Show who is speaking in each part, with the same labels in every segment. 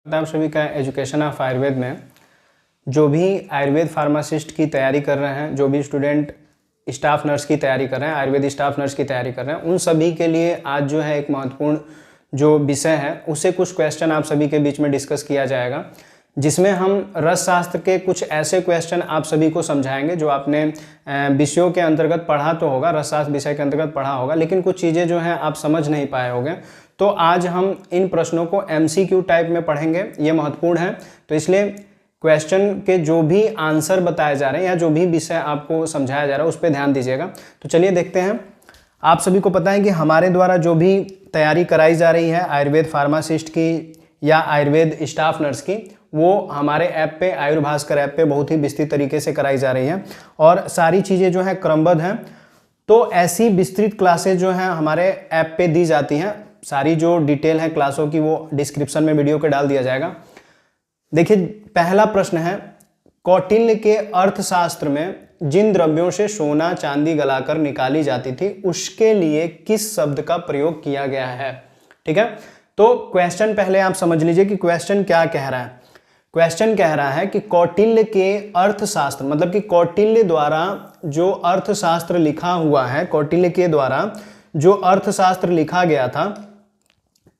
Speaker 1: आप सभी का एजुकेशन ऑफ आयुर्वेद में जो भी आयुर्वेद फार्मासिस्ट की तैयारी कर रहे हैं, जो भी स्टूडेंट स्टाफ नर्स की तैयारी कर रहे हैं, आयुर्वेद स्टाफ नर्स की तैयारी कर रहे हैं, उन सभी के लिए आज जो है एक महत्वपूर्ण जो विषय है उससे कुछ क्वेश्चन आप सभी के बीच में डिस्कस किया जाएगा, जिसमें हम रस शास्त्र के कुछ ऐसे क्वेश्चन आप सभी को समझाएंगे जो आपने विषयों के अंतर्गत पढ़ा तो होगा, रस शास्त्र विषय के अंतर्गत पढ़ा होगा, लेकिन कुछ चीज़ें जो हैं आप समझ नहीं पाए होंगे। तो आज हम इन प्रश्नों को MCQ टाइप में पढ़ेंगे, ये महत्वपूर्ण है। तो इसलिए क्वेश्चन के जो भी आंसर बताए जा रहे हैं या जो भी विषय आपको समझाया जा रहा है उस पर ध्यान दीजिएगा। तो चलिए देखते हैं। आप सभी को पता है कि हमारे द्वारा जो भी तैयारी कराई जा रही है आयुर्वेद फार्मासिस्ट की या आयुर्वेद स्टाफ नर्स की, वो हमारे ऐप पे आयुर्भास्कर ऐप पे बहुत ही विस्तृत तरीके से कराई जा रही है और सारी चीज़ें जो हैं क्रमबद्ध हैं। तो ऐसी विस्तृत क्लासेज जो हैं हमारे ऐप पे दी जाती हैं। सारी जो डिटेल है क्लासों की वो डिस्क्रिप्शन में वीडियो के डाल दिया जाएगा। देखिए, पहला प्रश्न है, कौटिल्य के अर्थशास्त्र में जिन द्रव्यों से सोना चांदी गलाकर निकाली जाती थी उसके लिए किस शब्द का प्रयोग किया गया है। ठीक है, तो क्वेश्चन पहले आप समझ लीजिए कि क्वेश्चन क्या कह रहा है। क्वेश्चन कह रहा है कि कौटिल्य के अर्थशास्त्र, मतलब कि कौटिल्य द्वारा जो अर्थशास्त्र लिखा हुआ है, कौटिल्य के द्वारा जो अर्थशास्त्र लिखा गया था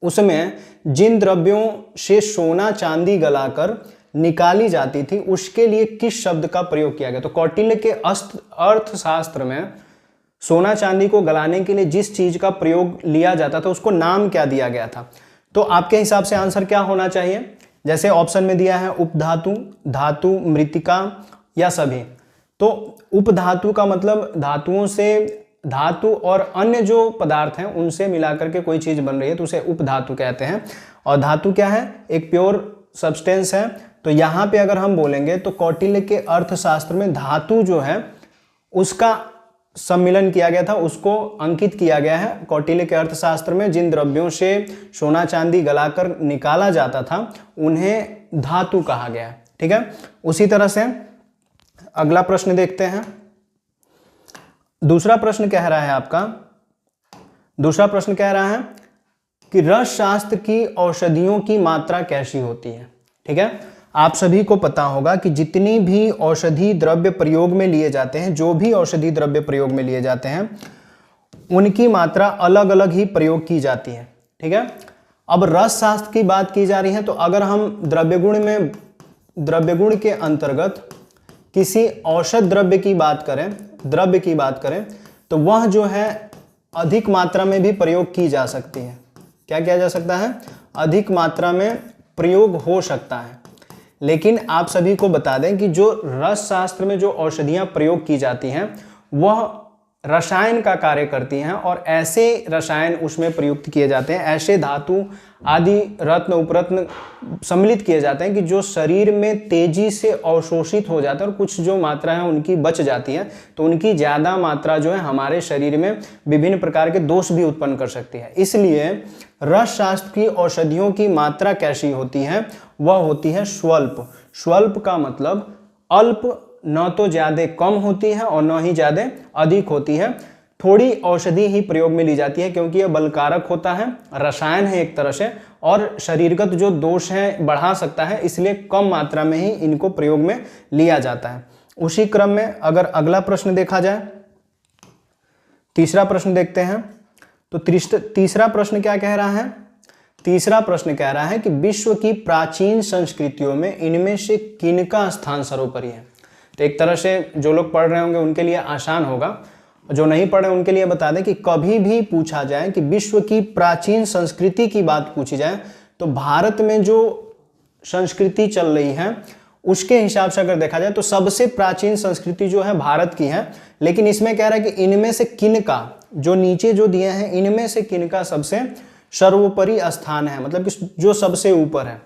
Speaker 1: उसमें जिन द्रव्यों से सोना चांदी गलाकर निकाली जाती थी उसके लिए किस शब्द का प्रयोग किया गया। तो कौटिल्य के अर्थशास्त्र में सोना चांदी को गलाने के लिए जिस चीज का प्रयोग लिया जाता था उसको नाम क्या दिया गया था। तो आपके हिसाब से आंसर क्या होना चाहिए। जैसे ऑप्शन में दिया है उपधातु, धातु, मृत्तिका या सभी। तो उपधातु का मतलब धातुओं से, धातु और अन्य जो पदार्थ हैं उनसे मिलाकर के कोई चीज बन रही है तो उसे उपधातु कहते हैं। और धातु क्या है, एक प्योर सब्सटेंस है। तो यहाँ पे अगर हम बोलेंगे तो कौटिल्य के अर्थशास्त्र में धातु जो है उसका सम्मिलन किया गया था, उसको अंकित किया गया है। कौटिल्य के अर्थशास्त्र में जिन द्रव्यों से सोना चांदी गलाकर निकाला जाता था उन्हें धातु कहा गया है। ठीक है, उसी तरह से अगला प्रश्न देखते हैं। दूसरा प्रश्न कह रहा है आपका, दूसरा प्रश्न कह रहा है कि रस शास्त्र की औषधियों की मात्रा कैसी होती है। ठीक है, आप सभी को पता होगा कि जितनी भी औषधि द्रव्य प्रयोग में लिए जाते हैं, जो भी औषधि द्रव्य प्रयोग में लिए जाते हैं उनकी मात्रा अलग अलग ही प्रयोग की जाती है। ठीक है, अब रस शास्त्र की बात की जा रही है तो अगर हम द्रव्यगुण के अंतर्गत किसी औषध द्रव्य की बात करें तो वह जो है अधिक मात्रा में भी प्रयोग की जा सकती है। क्या किया जा सकता है, अधिक मात्रा में प्रयोग हो सकता है। लेकिन आप सभी को बता दें कि जो रस शास्त्र में जो औषधियां प्रयोग की जाती हैं वह रसायन का कार्य करती हैं और ऐसे रसायन उसमें प्रयुक्त किए जाते हैं, ऐसे धातु आदि रत्न उपरत्न सम्मिलित किए जाते हैं कि जो शरीर में तेजी से अवशोषित हो जाता है और कुछ जो मात्रा है उनकी बच जाती है। तो उनकी ज़्यादा मात्रा जो है हमारे शरीर में विभिन्न प्रकार के दोष भी उत्पन्न कर सकती है। इसलिए रस शास्त्र की औषधियों की मात्रा कैसी होती है, वह होती है स्वल्प। स्वल्प का मतलब अल्प, न तो ज़्यादा कम होती है और न ही ज़्यादा अधिक होती है। थोड़ी औषधि ही प्रयोग में ली जाती है क्योंकि यह बलकारक होता है, रसायन है एक तरह से, और शरीरगत जो दोष है बढ़ा सकता है, इसलिए कम मात्रा में ही इनको प्रयोग में लिया जाता है। उसी क्रम में अगर अगला प्रश्न देखा जाए, तीसरा प्रश्न देखते हैं। तो तीसरा प्रश्न क्या कह रहा है, तीसरा प्रश्न कह रहा है कि विश्व की प्राचीन संस्कृतियों में इनमें से किनका स्थान सर्वोपरि है। तो एक तरह से जो लोग पढ़ रहे होंगे उनके लिए आसान होगा, जो नहीं पढ़े उनके लिए बता दें कि कभी भी पूछा जाए कि विश्व की प्राचीन संस्कृति की बात पूछी जाए तो भारत में जो संस्कृति चल रही है उसके हिसाब से अगर देखा जाए तो सबसे प्राचीन संस्कृति जो है भारत की है। लेकिन इसमें कह रहा है कि इनमें से किनका, जो नीचे जो दिए हैं इनमें से किनका सबसे सर्वोपरि स्थान है, मतलब कि जो सबसे ऊपर है।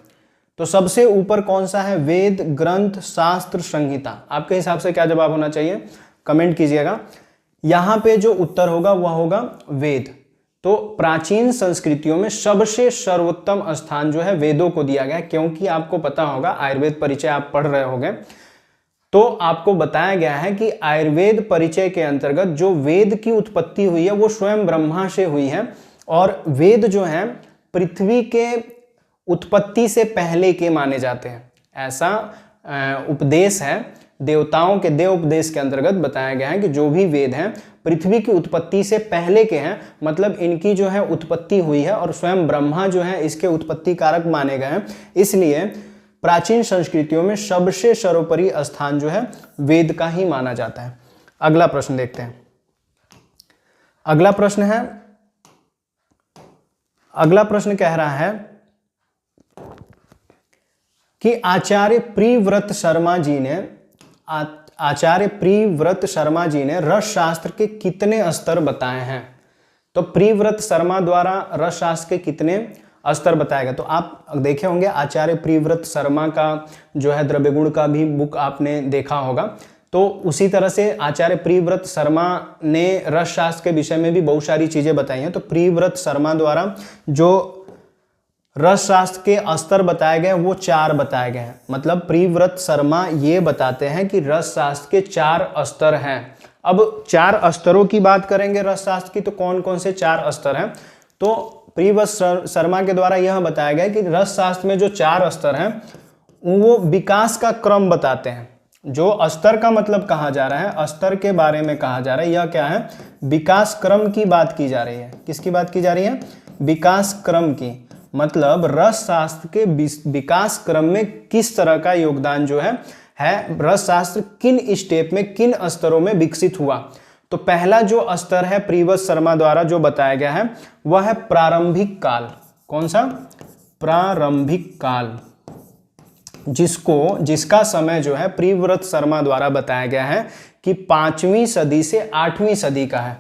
Speaker 1: तो सबसे ऊपर कौन सा है, वेद, ग्रंथ, शास्त्र, संहिता। आपके हिसाब से क्या जवाब होना चाहिए, कमेंट कीजिएगा। यहाँ पे जो उत्तर होगा वह होगा वेद। तो प्राचीन संस्कृतियों में सबसे सर्वोत्तम स्थान जो है वेदों को दिया गया है, क्योंकि आपको पता होगा, आयुर्वेद परिचय आप पढ़ रहे होंगे तो आपको बताया गया है कि आयुर्वेद परिचय के अंतर्गत जो वेद की उत्पत्ति हुई है वो स्वयं ब्रह्मा से हुई है। और वेद जो है पृथ्वी के उत्पत्ति से पहले के माने जाते हैं। ऐसा उपदेश है देवताओं के देव उपदेश के अंतर्गत बताया गया है कि जो भी वेद हैं पृथ्वी की उत्पत्ति से पहले के हैं, मतलब इनकी जो है उत्पत्ति हुई है और स्वयं ब्रह्मा जो है इसके उत्पत्ति कारक माने गए हैं। इसलिए प्राचीन संस्कृतियों में सबसे सर्वोपरि स्थान जो है वेद का ही माना जाता है। अगला प्रश्न देखते हैं। अगला प्रश्न कह रहा है कि आचार्य प्रिव्रत शर्मा जी ने रस शास्त्र के कितने स्तर बताए हैं। तो प्रिव्रत शर्मा द्वारा रस शास्त्र के कितने स्तर बताया गया। तो आप देखे होंगे आचार्य प्रिव्रत शर्मा का जो है द्रव्यगुण का भी बुक आपने देखा होगा। तो उसी तरह से आचार्य प्रिव्रत शर्मा ने रस शास्त्र के विषय में भी बहुत सारी चीजें बताई हैं। तो प्रिव्रत शर्मा द्वारा जो रस शास्त्र के स्तर बताए गए वो 4 बताए गए हैं। मतलब प्रिव्रत शर्मा ये बताते हैं कि रस शास्त्र के 4 स्तर हैं। अब 4 स्तरों की बात करेंगे रस शास्त्र की, तो कौन कौन से 4 स्तर हैं। तो प्रिव्रत शर्मा के द्वारा यह बताया गया कि रस शास्त्र में जो 4 स्तर हैं वो विकास का क्रम बताते हैं। जो स्तर का मतलब कहा जा रहा है, स्तर के बारे में कहा जा रहा है, यह क्या है, विकास क्रम की बात की जा रही है। किसकी बात की जा रही है, विकास क्रम की। मतलब रस शास्त्र के विकास क्रम में किस तरह का योगदान जो है रस शास्त्र किन स्टेप में किन स्तरों में विकसित हुआ। तो पहला जो स्तर है प्रिव्रत शर्मा द्वारा जो बताया गया है वह है प्रारंभिक काल। कौन सा, प्रारंभिक काल, जिसका समय जो है प्रिव्रत शर्मा द्वारा बताया गया है कि 5वीं सदी से 8वीं सदी का है।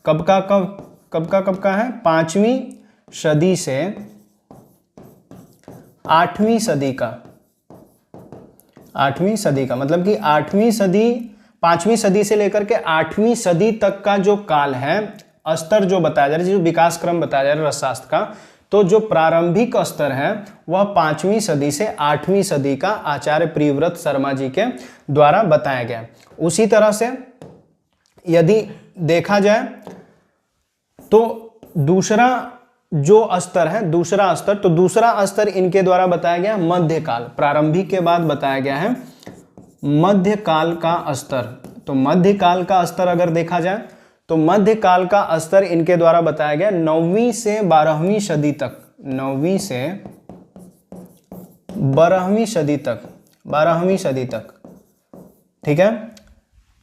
Speaker 1: कब का है, 5वीं सदी से 8वीं सदी का। 8वीं सदी का मतलब कि 5वीं सदी से लेकर के 8वीं सदी तक का जो काल है, स्तर जो बताया जा रहा है, जो विकास क्रम बताया जा रहा है रसशास्त्र का, तो जो प्रारंभिक स्तर है वह 5वीं सदी से 8वीं सदी का आचार्य प्रिव्रत शर्मा जी के द्वारा बताया गया। उसी तरह से यदि देखा जाए तो दूसरा स्तर इनके द्वारा बताया गया मध्यकाल। प्रारंभिक के बाद बताया गया है मध्यकाल का स्तर। तो मध्यकाल का स्तर अगर देखा जाए तो मध्यकाल का स्तर इनके द्वारा बताया गया 9वीं से 12वीं सदी तक। 9वीं से 12वीं सदी तक, ठीक है।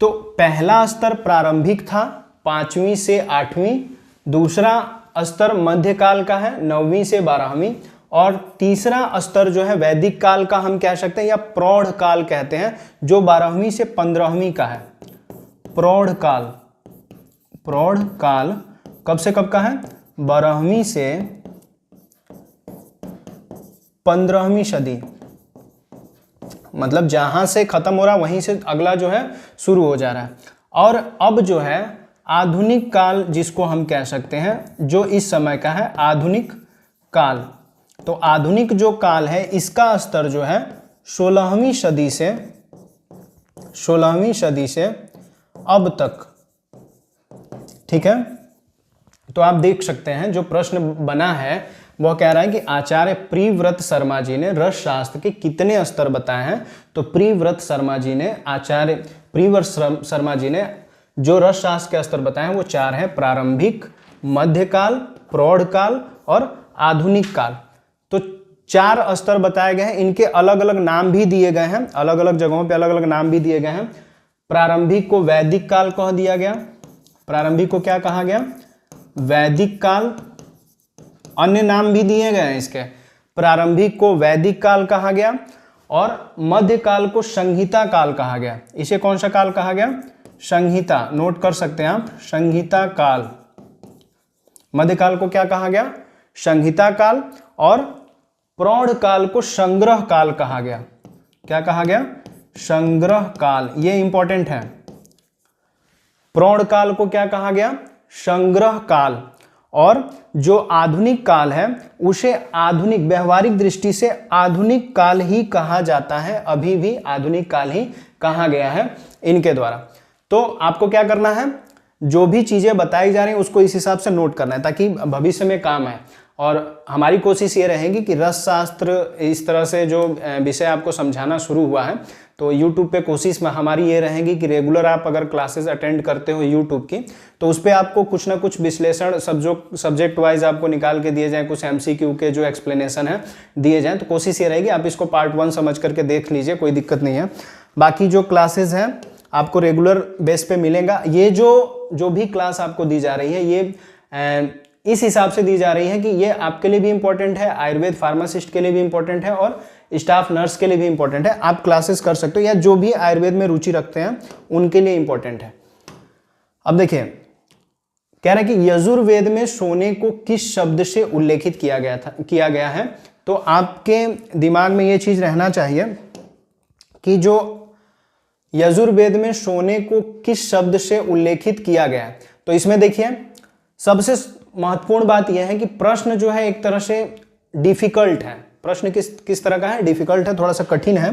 Speaker 1: तो पहला स्तर प्रारंभिक था 5वीं से 8वीं, दूसरा स्तर मध्यकाल का है 9वीं से 12वीं, और तीसरा स्तर जो है वैदिक काल का हम कह सकते हैं या प्रौढ़ काल कहते हैं, जो 12वीं से 15वीं का है। प्रौढ़ काल कब से कब का है, 12वीं से 15वीं सदी। मतलब जहां से खत्म हो रहा वहीं से अगला जो है शुरू हो जा रहा है। और अब जो है आधुनिक काल जिसको हम कह सकते हैं, जो इस समय का है आधुनिक काल। तो आधुनिक जो काल है इसका स्तर जो है 16वीं सदी से अब तक, ठीक है। तो आप देख सकते हैं जो प्रश्न बना है वह कह रहा है कि आचार्य प्रिव्रत शर्मा जी ने रस शास्त्र के कितने स्तर बताए हैं। तो प्रिव्रत शर्मा जी ने जो रस शास्त्र के स्तर बताए हैं वो 4 हैं, प्रारंभिक, मध्यकाल, प्रौढ़ काल और आधुनिक काल। तो 4 स्तर बताए गए हैं। इनके अलग अलग नाम भी दिए गए हैं, अलग अलग जगहों पे अलग अलग नाम भी दिए गए हैं। प्रारंभिक को वैदिक काल कह दिया गया, प्रारंभिक को क्या कहा गया, वैदिक काल। अन्य नाम भी दिए गए हैं इसके। प्रारंभिक को वैदिक काल कहा गया और मध्यकाल को संहिता काल कहा गया। इसे कौन सा काल कहा गया, संहिता, नोट कर सकते हैं आप, संहिता काल। मध्यकाल को क्या कहा गया, संहिता काल, और प्रौढ़ काल को संग्रह काल कहा गया। क्या कहा गया, संग्रह काल। ये इंपॉर्टेंट है। प्रौढ़ काल को क्या कहा गया, संग्रह काल। और जो आधुनिक काल है उसे आधुनिक, व्यवहारिक दृष्टि से आधुनिक काल ही कहा जाता है। अभी भी आधुनिक काल ही कहा गया है इनके द्वारा। तो आपको क्या करना है, जो भी चीजें बताई जा रही हैं उसको इस हिसाब से नोट करना है ताकि भविष्य में काम आए। और हमारी कोशिश ये रहेगी कि रस शास्त्र इस तरह से जो विषय आपको समझाना शुरू हुआ है, तो YouTube पे कोशिश में हमारी ये रहेगी कि रेगुलर आप अगर क्लासेस अटेंड करते हो YouTube की, तो उस पर आपको कुछ ना कुछ विश्लेषण सब्जेक्ट वाइज आपको निकाल के दिए जाएँ, कुछ MCQ के जो एक्सप्लेनेशन है दिए जाएँ। तो कोशिश ये रहेगी आप इसको पार्ट 1 समझ करके देख लीजिए, कोई दिक्कत नहीं है। बाकी जो क्लासेज हैं आपको रेगुलर बेस पे मिलेगा। ये जो भी क्लास आपको दी जा रही है ये इस हिसाब से दी जा रही है कि ये आपके लिए भी इम्पोर्टेंट है, आयुर्वेद फार्मासिस्ट के लिए भी इम्पोर्टेंट है और स्टाफ नर्स के लिए भी इम्पोर्टेंट है। आप क्लासेस कर सकते हो या जो भी आयुर्वेद में रुचि रखते हैं उनके लिए इम्पोर्टेंट है। अब देखिए कह रहा है कि यजुर्वेद में सोने को किस शब्द से उल्लेखित किया गया है। तो आपके दिमाग में ये चीज रहना चाहिए कि जो यजुर्वेद में सोने को किस शब्द से उल्लेखित किया गया है। तो इसमें देखिए सबसे महत्वपूर्ण बात यह है कि प्रश्न जो है एक तरह से डिफिकल्ट है। प्रश्न किस तरह का है? डिफिकल्ट है, थोड़ा सा कठिन है,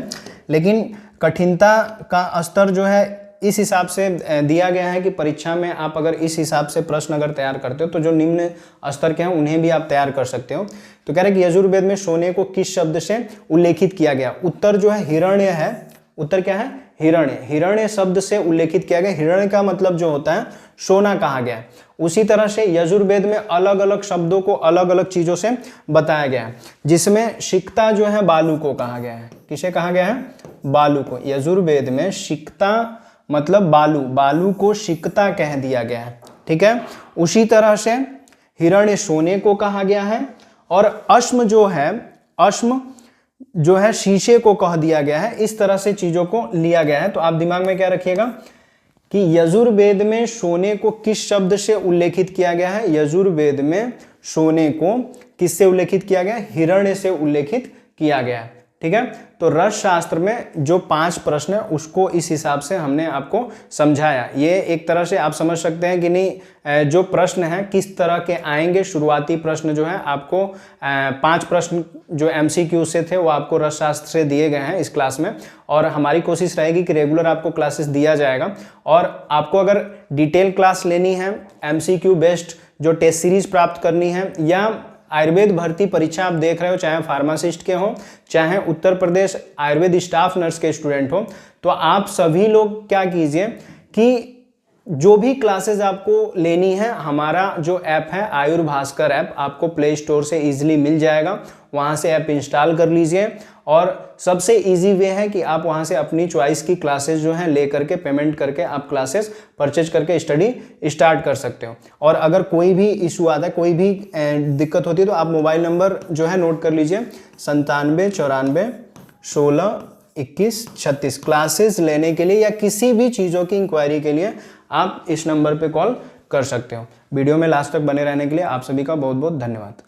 Speaker 1: लेकिन कठिनता का स्तर जो है इस हिसाब से दिया गया है कि परीक्षा में आप अगर इस हिसाब से प्रश्न अगर तैयार करते हो तो जो निम्न स्तर के हैं उन्हें भी आप तैयार कर सकते हो। तो कह रहे हैं कि यजुर्वेद में सोने को किस शब्द से उल्लेखित किया गया। उत्तर जो है हिरण्य है। उत्तर क्या है? हिरण्य। हिरण्य शब्द से उल्लेखित किया गया। हिरण्य का मतलब जो होता है सोना कहा गया है। उसी तरह से यजुर्वेद में अलग अलग शब्दों को अलग अलग चीजों से बताया गया है, जिसमें शिक्ता जो है बालू को कहा गया है। किसे कहा गया है? बालू को। यजुर्वेद में शिक्ता मतलब बालू, बालू को शिक्ता कह दिया गया है। ठीक है। उसी तरह से हिरण्य सोने को कहा गया है और अश्म जो है, अश्म जो है शीशे को कह दिया गया है। इस तरह से चीजों को लिया गया है। तो आप दिमाग में क्या रखिएगा कि यजुर्वेद में सोने को किस शब्द से उल्लेखित किया गया है। यजुर्वेद में सोने को किससे उल्लेखित किया गया है? हिरण्य से उल्लेखित किया गया है। ठीक है। तो रस शास्त्र में जो 5 प्रश्न है उसको इस हिसाब से हमने आपको समझाया। ये एक तरह से आप समझ सकते हैं कि नहीं जो प्रश्न है किस तरह के आएंगे। शुरुआती प्रश्न जो है आपको 5 प्रश्न जो MCQ से थे वो आपको रस शास्त्र से दिए गए हैं इस क्लास में, और हमारी कोशिश रहेगी कि रेगुलर आपको क्लासेस दिया जाएगा। और आपको अगर डिटेल क्लास लेनी है, MCQ बेस्ड जो टेस्ट सीरीज प्राप्त करनी है, या आयुर्वेद भर्ती परीक्षा आप देख रहे हो, चाहे फार्मासिस्ट के हो चाहे उत्तर प्रदेश आयुर्वेद स्टाफ नर्स के स्टूडेंट हो, तो आप सभी लोग क्या कीजिए कि जो भी क्लासेस आपको लेनी है, हमारा जो ऐप है आयुर्भास्कर ऐप आपको प्ले स्टोर से इजीली मिल जाएगा। वहां से ऐप इंस्टॉल कर लीजिए और सबसे इजी वे है कि आप वहां से अपनी चॉइस की क्लासेस जो है ले करके पेमेंट करके आप क्लासेस परचेज करके स्टडी स्टार्ट कर सकते हो। और अगर कोई भी इशू आता है, कोई भी दिक्कत होती है, तो आप मोबाइल नंबर जो है नोट कर लीजिए 97 94 16 21 36। क्लासेस लेने के लिए या किसी भी चीज़ों की इंक्वायरी के लिए आप इस नंबर पे कॉल कर सकते हो। वीडियो में लास्ट तक बने रहने के लिए आप सभी का बहुत बहुत धन्यवाद।